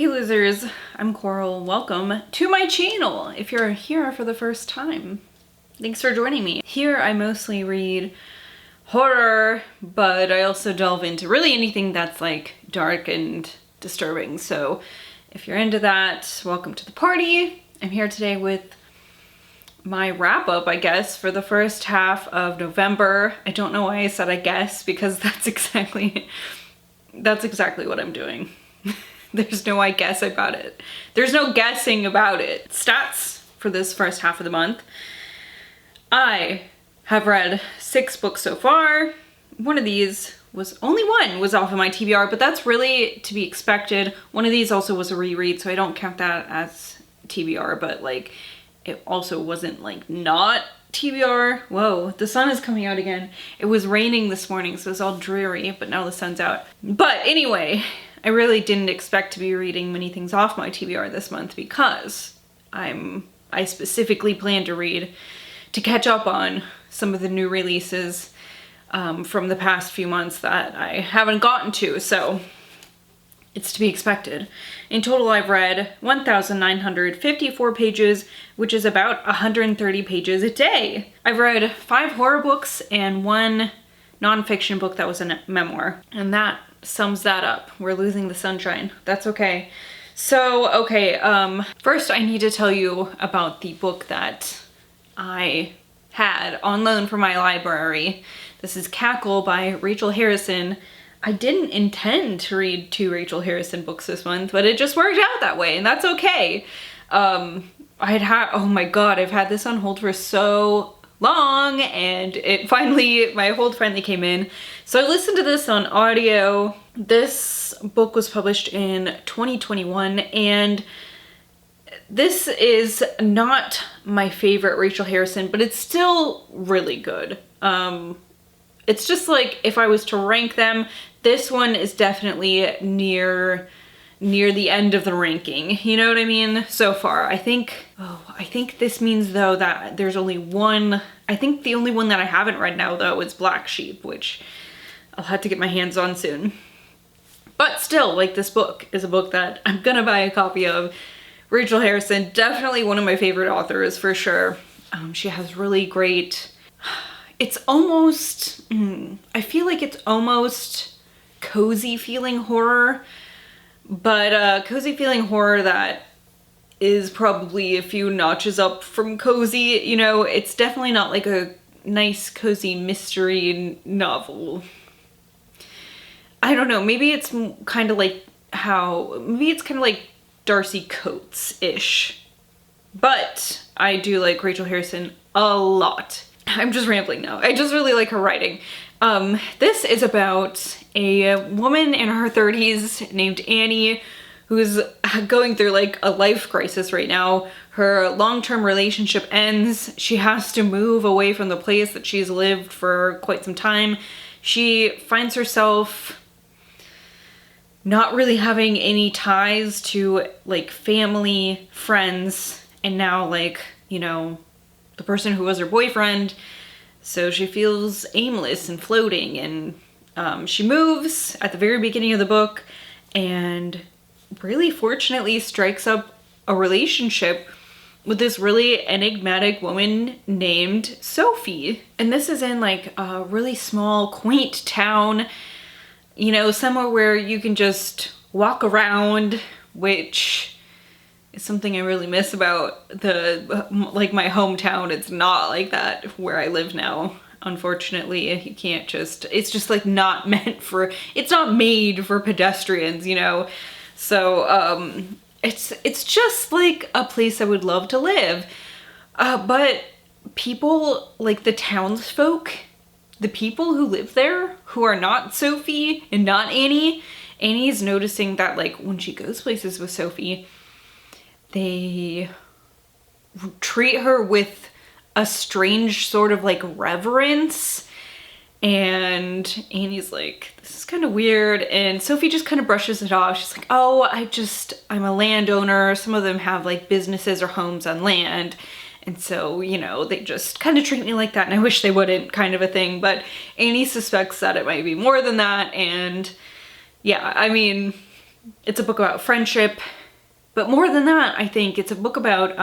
Hey losers, I'm Coral. Welcome to my channel if you're here for the first time. Thanks for joining me. Here I mostly read horror, but I also delve into really anything that's like dark and disturbing. So if you're into that, welcome to the party. I'm here today with my wrap up, I guess, for the first half of November. I don't know why I said I guess, because that's exactly what I'm doing. There's no I guess about it. There's no guessing about it. Stats for this first half of the month. I have read 6 books so far. One of these only one was off of my TBR, but that's really to be expected. One of these also was a reread, so I don't count that as TBR, but like it also wasn't like not TBR. Whoa, the sun is coming out again. It was raining this morning, so it's all dreary, but now the sun's out. But anyway, I really didn't expect to be reading many things off my TBR this month because I specifically plan to catch up on some of the new releases from the past few months that I haven't gotten to, so it's to be expected. In total, I've read 1,954 pages, which is about 130 pages a day. I've read 5 horror books and 1 nonfiction book that was a memoir, and that sums that up. We're losing the sunshine. That's okay. So, first I need to tell you about the book that I had on loan from my library. This is Cackle by Rachel Harrison. I didn't intend to read 2 Rachel Harrison books this month, but it just worked out that way, and that's okay. oh my god, I've had this on hold for so long, and my hold finally came in. So I listened to this on audio. This book was published in 2021, and this is not my favorite Rachel Harrison, but it's still really good. It's just like, if I was to rank them, this one is definitely near the end of the ranking. You know what I mean? So far, I think this means though that there's only one, I think the only one that I haven't read now though is Black Sheep, which I'll have to get my hands on soon. But still, like, this book is a book that I'm gonna buy a copy of. Rachel Harrison, definitely one of my favorite authors for sure. She has really great, it's almost, I feel like it's almost cozy feeling horror, but cozy feeling horror that is probably a few notches up from cozy, you know. It's definitely not like a nice cozy mystery novel. I don't know, maybe it's kind of like Darcy Coates-ish. But I do like Rachel Harrison a lot. I'm just rambling now. I just really like her writing. This is about a woman in her 30s named Annie who's going through like a life crisis right now. Her long-term relationship ends. She has to move away from the place that she's lived for quite some time. She finds herself not really having any ties to like family, friends, and now like, you know, the person who was her boyfriend. So she feels aimless and floating, and she moves at the very beginning of the book and really fortunately strikes up a relationship with this really enigmatic woman named Sophie. And this is in like a really small, quaint town, you know, somewhere where you can just walk around, which is something I really miss about my hometown. It's not like that where I live now. Unfortunately, you can't just, it's just like not it's not made for pedestrians, you know? So, it's just like a place I would love to live. But people, like the townsfolk, the people who live there, who are not Sophie and not Annie, Annie's noticing that like when she goes places with Sophie, they treat her with a strange sort of like reverence, and Annie's like, this is kind of weird, and Sophie just kind of brushes it off. She's like, oh, I'm a landowner. Some of them have like businesses or homes on land, and so, you know, they just kind of treat me like that, and I wish they wouldn't, kind of a thing. But Annie suspects that it might be more than that, and yeah, I mean, It's a book about friendship, but more than that, I think it's a book about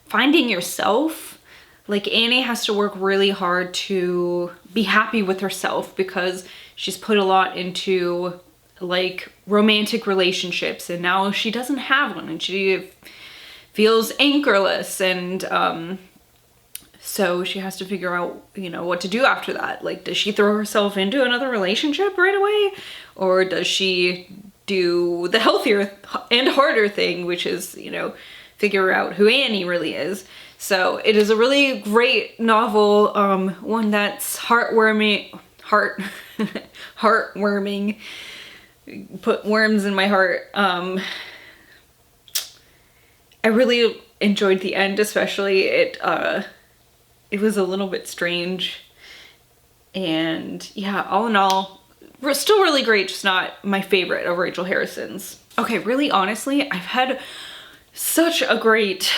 finding yourself. Like, Annie has to work really hard to be happy with herself because she's put a lot into like romantic relationships, and now she doesn't have one and she feels anchorless, and so she has to figure out, you know, what to do after that. Like, does she throw herself into another relationship right away, or does she do the healthier and harder thing, which is, you know, figure out who Annie really is? So it is a really great novel, one that's heartwarming, heartwarming, put worms in my heart. I really enjoyed the end, especially. It was a little bit strange, and yeah, all in all, still really great, just not my favorite of Rachel Harrison's. Okay, really honestly, I've had such a great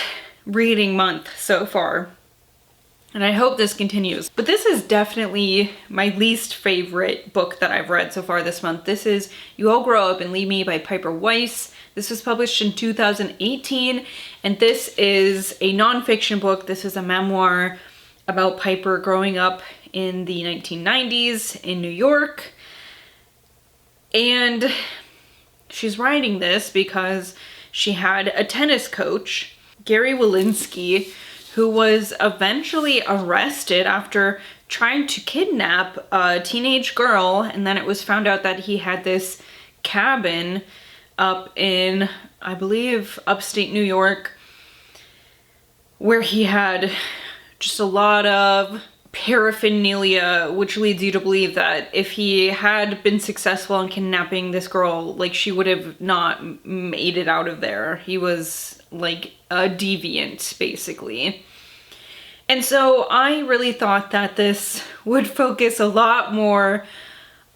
reading month so far, and I hope this continues. But this is definitely my least favorite book that I've read so far this month. This is You All Grow Up and Leave Me by Piper Weiss. This was published in 2018, and this is a nonfiction book. This is a memoir about Piper growing up in the 1990s in New York. And she's writing this because she had a tennis coach, Gary Walensky, who was eventually arrested after trying to kidnap a teenage girl, and then it was found out that he had this cabin up in, I believe, upstate New York, where he had just a lot of paraphernalia, which leads you to believe that if he had been successful in kidnapping this girl, like, she would have not made it out of there. He was like a deviant, basically. And so I really thought that this would focus a lot more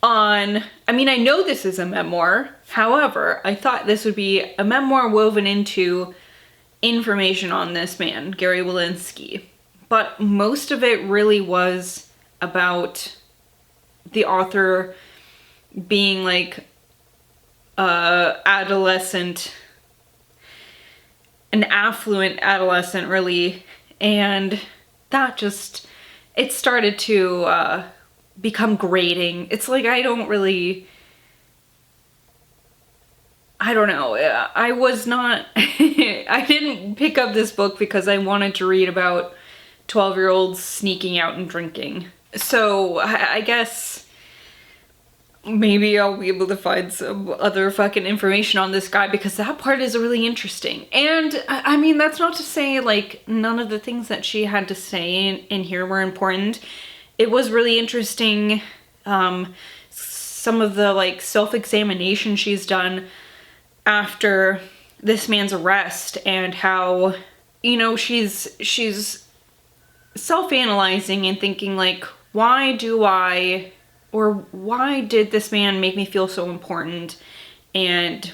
on, I mean, I know this is a memoir, however, I thought this would be a memoir woven into information on this man, Gary Walensky. But most of it really was about the author being like adolescent, an affluent adolescent, really. And that just, it started to become grating. It's like, I don't know. I was not, I didn't pick up this book because I wanted to read about 12-year-olds sneaking out and drinking. So I guess maybe I'll be able to find some other fucking information on this guy, because that part is really interesting. And I mean, that's not to say like none of the things that she had to say in here were important. It was really interesting, some of the like self-examination she's done after this man's arrest, and how, you know, she's self-analyzing and thinking like, why did this man make me feel so important, and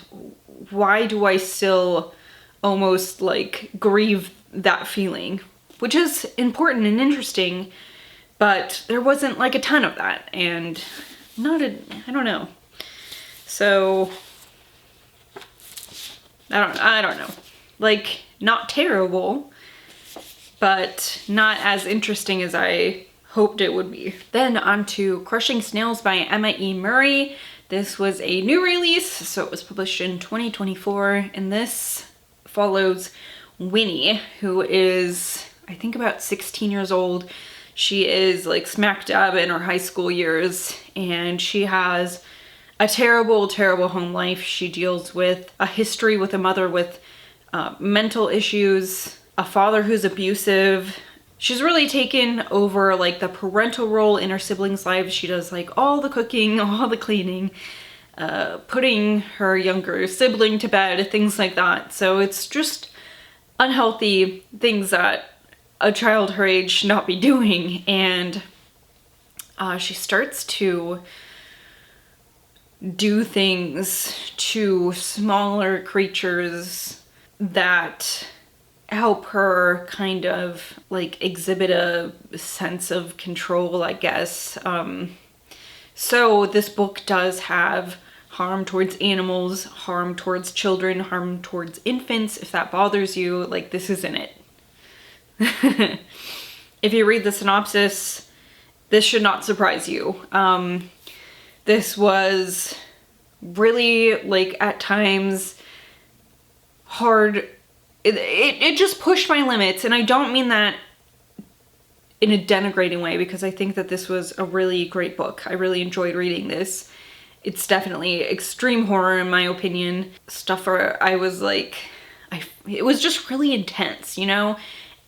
why do I still almost like grieve that feeling, which is important and interesting, but there wasn't like a ton of that, and I don't know. So I don't know. Like, not terrible, but not as interesting as I hoped it would be. Then on to Crushing Snails by Emma E. Murray. This was a new release, so it was published in 2024, and this follows Winnie, who is, I think, about 16 years old. She is like smack dab in her high school years, and she has a terrible, terrible home life. She deals with a history with a mother with mental issues, a father who's abusive. She's really taken over like the parental role in her siblings' lives. She does like all the cooking, all the cleaning, putting her younger sibling to bed, things like that. So it's just unhealthy things that a child her age should not be doing. And she starts to do things to smaller creatures that help her kind of like exhibit a sense of control, I guess. So this book does have harm towards animals, harm towards children, harm towards infants. If that bothers you, like, this isn't it. If you read the synopsis, this should not surprise you. This was really, like, at times hard. It just pushed my limits, and I don't mean that in a denigrating way, because I think that this was a really great book. I really enjoyed reading this. It's definitely extreme horror in my opinion. Stuff where I was like, it was just really intense, you know?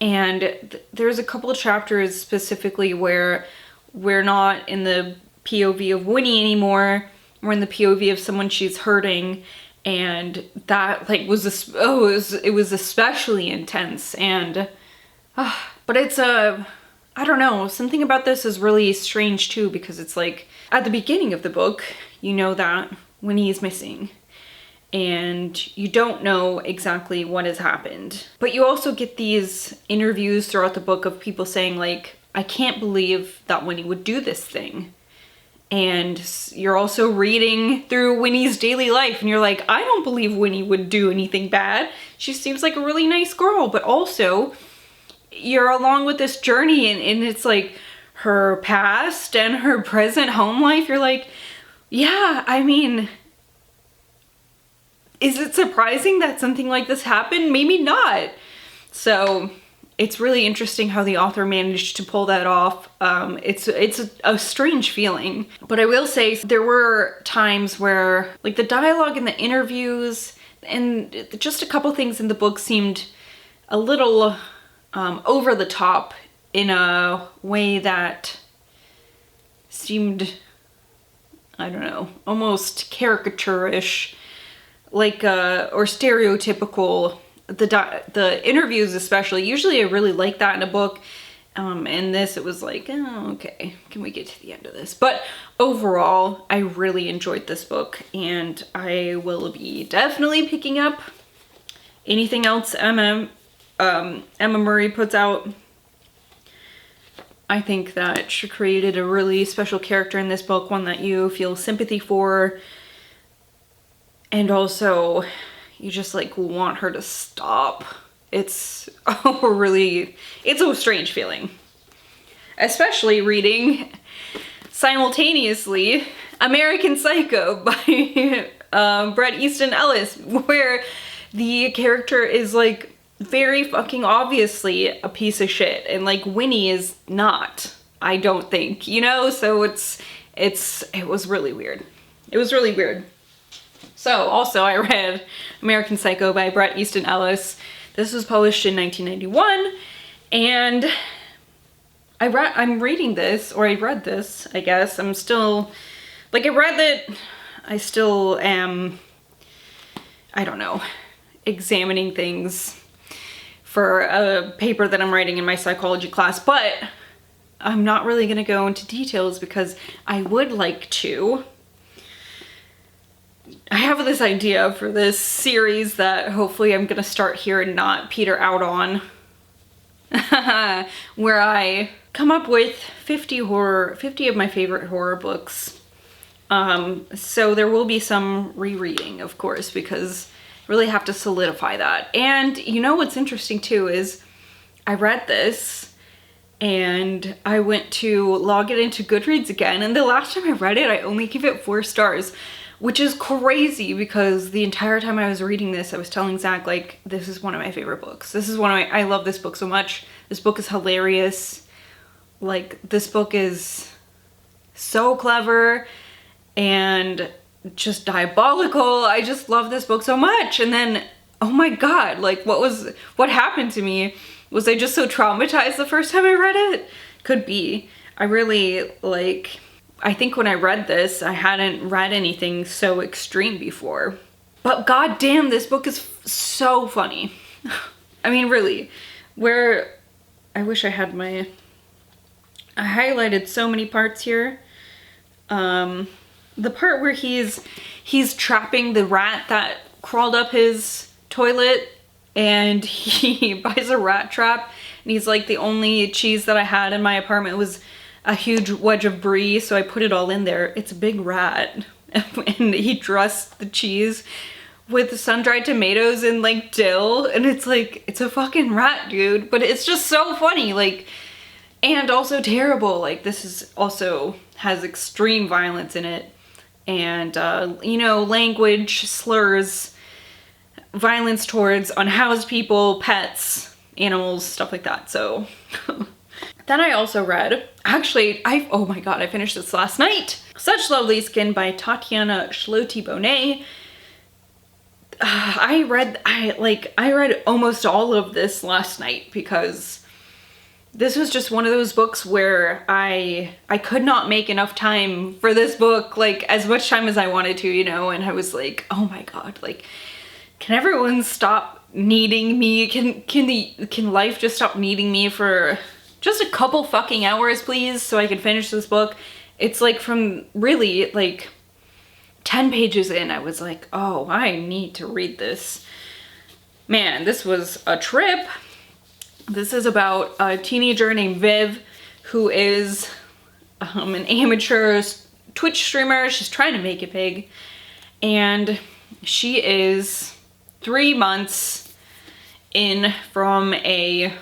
And there's a couple of chapters specifically where we're not in the POV of Winnie anymore. We're in the POV of someone she's hurting, and that like was it was especially intense. And but it's I don't know, something about this is really strange too, because it's like at the beginning of the book, you know that Winnie is missing, and you don't know exactly what has happened. But you also get these interviews throughout the book of people saying like, I can't believe that Winnie would do this thing. And you're also reading through Winnie's daily life, and you're like, I don't believe Winnie would do anything bad. She seems like a really nice girl. But also, you're along with this journey, and it's like her past and her present home life. You're like, yeah, I mean, is it surprising that something like this happened? Maybe not. So it's really interesting how the author managed to pull that off. It's a strange feeling. But I will say there were times where like the dialogue in the interviews and just a couple things in the book seemed a little over the top in a way that seemed, I don't know, almost caricature-ish, like, or stereotypical. The interviews especially, usually I really like that in a book. In this, it was like, oh, okay, can we get to the end of this? But overall, I really enjoyed this book, and I will be definitely picking up anything else Emma Murray puts out. I think that she created a really special character in this book, one that you feel sympathy for, and also you just like want her to stop. It's it's a strange feeling. Especially reading simultaneously American Psycho by Bret Easton Ellis, where the character is like very fucking obviously a piece of shit, and like Winnie is not, I don't think, you know? So it was really weird. It was really weird. So also I read American Psycho by Bret Easton Ellis. This was published in 1991, and I'm reading this, or I read this, I guess. I'm still, like, I read it, I still am, I don't know, examining things for a paper that I'm writing in my psychology class, but I'm not really gonna go into details because I would like to. I have this idea for this series that hopefully I'm gonna start here and not peter out on, where I come up with 50 of my favorite horror books. So there will be some rereading, of course, because I really have to solidify that. And you know what's interesting too is I read this and I went to log it into Goodreads again, and the last time I read it, I only gave it 4 stars, which is crazy because the entire time I was reading this, I was telling Zach, like, this is one of my favorite books. This is I love this book so much. This book is hilarious. Like, this book is so clever and just diabolical. I just love this book so much. And then, oh my God, like, what happened to me? Was I just so traumatized the first time I read it? Could be. I really, like, I think when I read this, I hadn't read anything so extreme before. But goddamn, this book is so funny. I mean, really, I wish I had I highlighted so many parts here. The part where he's trapping the rat that crawled up his toilet, and he buys a rat trap, and he's like, the only cheese that I had in my apartment was a huge wedge of brie, so I put it all in there. It's a big rat. and he dressed the cheese with sun-dried tomatoes and like dill, and it's like, it's a fucking rat, dude, but it's just so funny, like, and also terrible. Like, this is also has extreme violence in it, and you know, language slurs, violence towards unhoused people, pets, animals, stuff like that. So then I also read, actually, oh my god, I finished this last night. Such Lovely Skin by Tatiana Schlote-Bonne. I read almost all of this last night because this was just one of those books where I could not make enough time for this book, like as much time as I wanted to, you know, and I was like, oh my god, like, can everyone stop needing me? Can life just stop needing me for just a couple fucking hours, please, so I can finish this book? It's like, from really like 10 pages in, I was like, oh, I need to read this. Man, this was a trip. This is about a teenager named Viv, who is an amateur Twitch streamer. She's trying to make it big, and she is 3 months in from a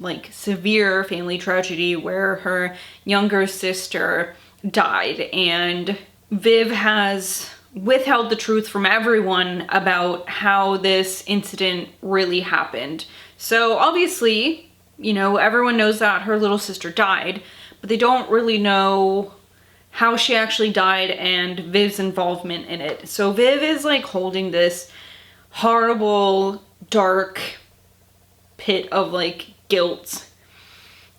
like severe family tragedy where her younger sister died, and Viv has withheld the truth from everyone about how this incident really happened. So obviously, you know, everyone knows that her little sister died, but they don't really know how she actually died and Viv's involvement in it. So Viv is like holding this horrible, dark pit of like guilt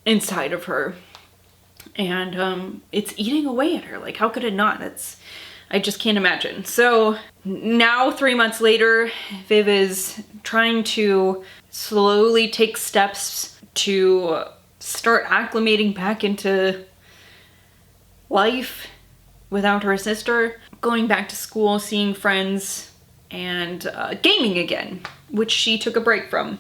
inside of her. And it's eating away at her. Like, how could it not? I just can't imagine. So now 3 months later, Viv is trying to slowly take steps to start acclimating back into life without her sister, going back to school, seeing friends, and gaming again, which she took a break from.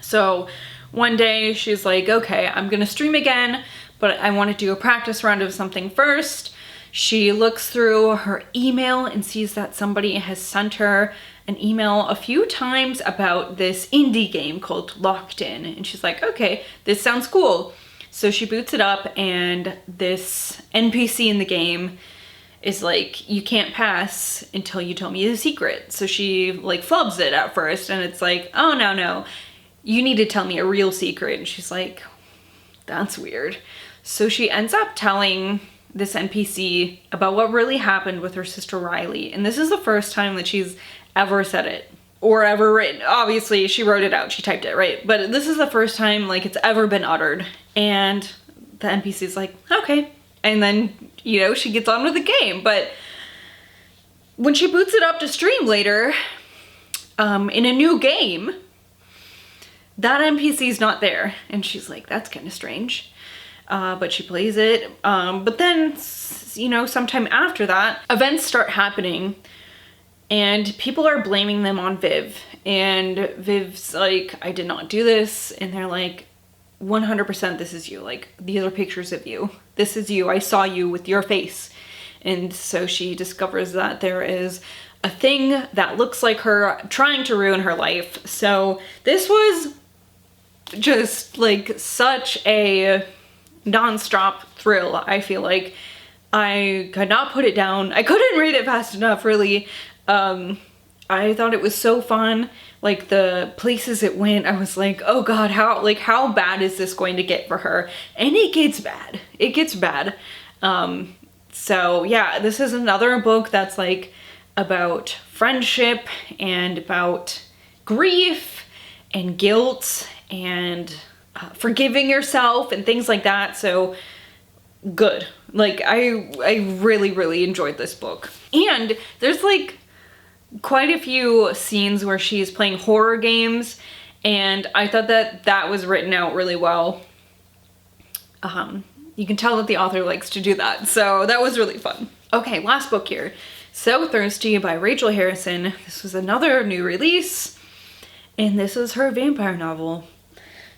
So one day she's like, okay, I'm gonna stream again, but I want to do a practice round of something first. She looks through her email and sees that somebody has sent her an email a few times about this indie game called Locked In. And she's like, okay, this sounds cool. So she boots it up, and this NPC in the game is like, you can't pass until you tell me the secret. So she like flubs it at first, and it's like, oh no, you need to tell me a real secret. And she's like, that's weird. So she ends up telling this NPC about what really happened with her sister Riley. And this is the first time that she's ever said it or ever written. Obviously she wrote it out, she typed it, right? But this is the first time like it's ever been uttered. And the NPC's like, okay. And then, you know, she gets on with the game. But when she boots it up to stream later, in a new game, that NPC's not there. And she's like, that's kind of strange. But she plays it. But then, you know, sometime after that, events start happening and people are blaming them on Viv. And Viv's like, I did not do this. And they're like, 100% this is you. Like, these are pictures of you. This is you. I saw you with your face. And so she discovers that there is a thing that looks like her trying to ruin her life. So this was just like such a non-stop thrill. I feel like I could not put it down. I couldn't read it fast enough, really. I thought it was so fun. Like the places it went, I was like, oh god, how bad is this going to get for her? And it gets bad. It gets bad. So yeah, this is another book that's like about friendship and about grief and guilt and forgiving yourself and things like that. So good. Like I really enjoyed this book. And there's like quite a few scenes where she's playing horror games, and I thought that that was written out really well. You can tell that the author likes to do that, so that was really fun. Okay, last book here. So Thirsty by Rachel Harrison. This was another new release, and this is her vampire novel.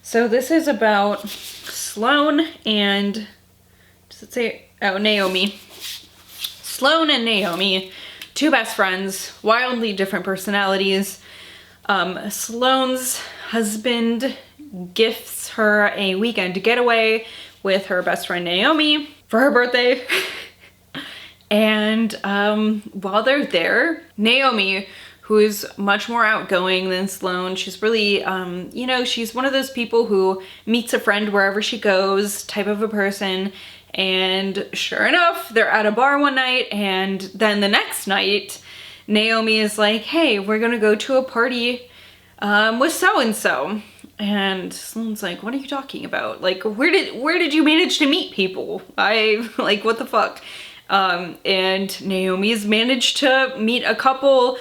So this is about Sloane and, does it say, oh, Naomi. Sloane and Naomi, two best friends, wildly different personalities. Sloane's husband gifts her a weekend getaway with her best friend Naomi for her birthday. And while they're there, Naomi, who is much more outgoing than Sloane, she's really, you know, she's one of those people who meets a friend wherever she goes type of a person. And sure enough, they're at a bar one night, and then the next night, Naomi is like, hey, we're gonna go to a party with so-and-so. And Sloane's like, what are you talking about? Like, where did you manage to meet people? Like, what the fuck? And Naomi's managed to meet a couple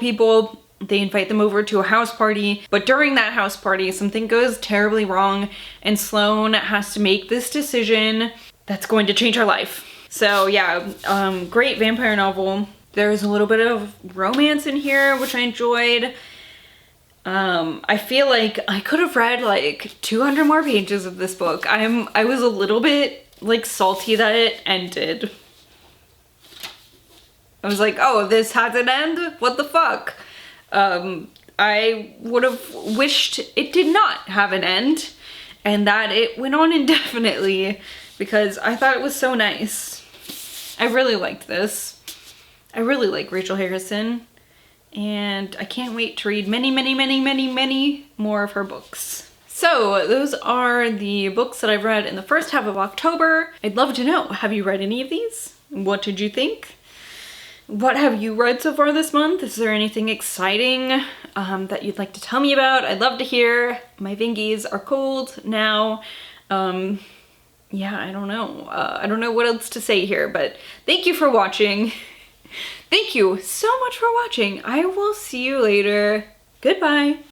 people. They invite them over to a house party, but during that house party, something goes terribly wrong, and Sloane has to make this decision that's going to change her life. So yeah, great vampire novel. There's a little bit of romance in here, which I enjoyed. I feel like I could have read like 200 more pages of this book. I was a little bit like salty that it ended. I was like, oh, this has an end? What the fuck? I would have wished it did not have an end and that it went on indefinitely, because I thought it was so nice. I really liked this. I really like Rachel Harrison, and I can't wait to read many, many, many, many, many more of her books. So those are the books that I've read in the first half of October. I'd love to know, have you read any of these? What did you think? What have you read so far this month? Is there anything exciting that you'd like to tell me about? I'd love to hear. My fingies are cold now. Yeah, I don't know. I don't know what else to say here, but thank you for watching. Thank you so much for watching. I will see you later. Goodbye.